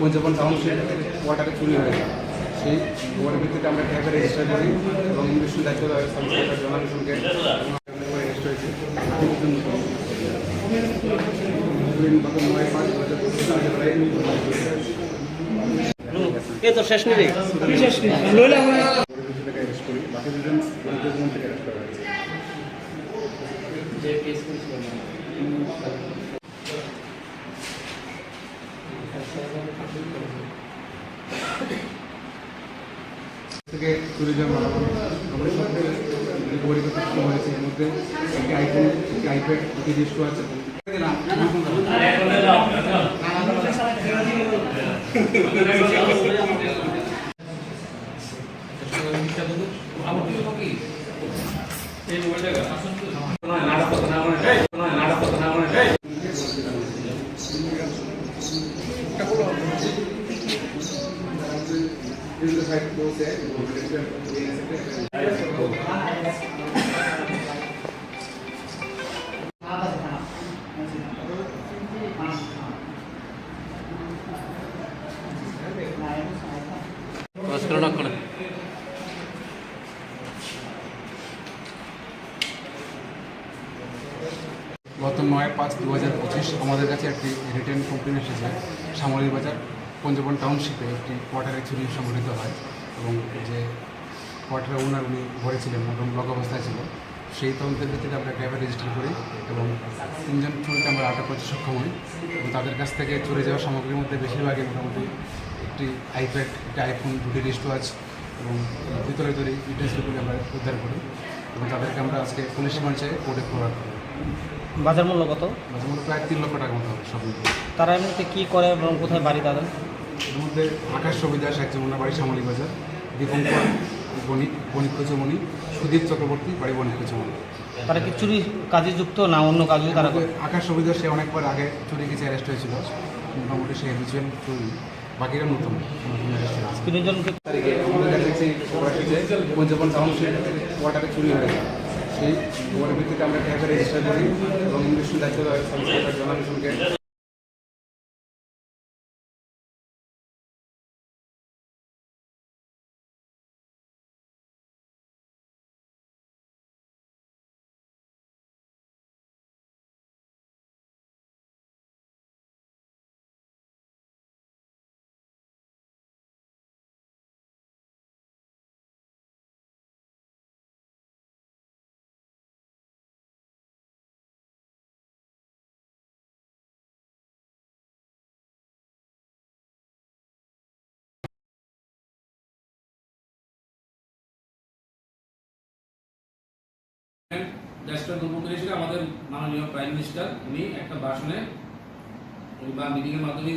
পঞ্চবন township ওয়াটারে চুরি হয়েছে। সেই খবরের ভিত্তিতে আমরা ট্যাবে রেজিস্টার করি এবং ইনভেস্টিগেশন দায়িত্ব জনালিশনকে রেজিস্টার হয়েছে। তো শেষ নেই বাকি দুজন থেকে অ্যারেস্ট করা হয়েছে। থেকে চুরি যাওয়া আমাদের সবথেকে পরিবর্তন হয়েছে। এর মধ্যে একটি আইফোন, একটি আইপ্যাড, দুটি ডিস্ক আছে। গত 9/5/2025 আমাদের কাছে একটি রিটেন কমপ্লেন এসেছে। শ্যামলী বাজার পঞ্চবন টাউনশিপে একটি কোয়ার্টারে চুরি সংঘটিত হয় এবং যে কোয়ার্টারের ওনার উনি ঘরে ছিলেন এবং ব্লক অবস্থায় ছিল। সেই তদন্তের ভিত্তিতে আমরা ট্যাবে রেজিস্টার করি এবং 3জন চোরকে আমরা আটক করতে সক্ষম হই এবং তাদের কাছ থেকে চুরি যাওয়া সামগ্রীর মধ্যে বেশিরভাগই মোটামুটি একটি আইপ্যাড, একটি আইফোন, দুটি রিস্টওয়াচ এবং ভিতরে তৈরি ইউটেন্সিলগুলি আমরা উদ্ধার করি এবং তাদেরকে আমরা আজকে পুলিশ রিমান্ডে কোর্টে প্রদান করি। বাজার মূল্য কত? বাজার মূল্য প্রায় 3 লক্ষ টাকার মতো হবে সব মিলিয়ে। তারা এমনিতে কী করে এবং কোথায় বাড়ি তাদের? এর মধ্যে আকাশ সুবিদাস একজন ওনার বাড়ি শ্যামলী বাজার, দীপঙ্কর বণিক কুচমণি, সুদীপ চক্রবর্তী বাড়ি বণিক কুচমণি। তারা কি চুরি কাজে যুক্ত না অন্য কাজে তারা? আকাশ সুবিদাস সে অনেকবার আগে চুরি কিছু অ্যারেস্ট হয়েছিল, মোটামুটি সে হ্যাবিচুয়াল চুরি, বাকিরা নতুন তিনজনকে তারিখে আমাদের কাছে একটি খবর এসেছে পঞ্চবন টাউনশিপ ওয়াটারে চুরি হয়েছে। সেই খবরের ভিত্তিতে আমরা ট্যাবে রেজিস্টার করি এবং ইনভেস্টিগেশন দায়িত্ব জনালিশনকে দেশটা দুর্মুখী হিসেবে আমাদের মাননীয় প্রাইম মিনিস্টার উনি একটা ভাষণে বা মিটিংয়ের মাধ্যমে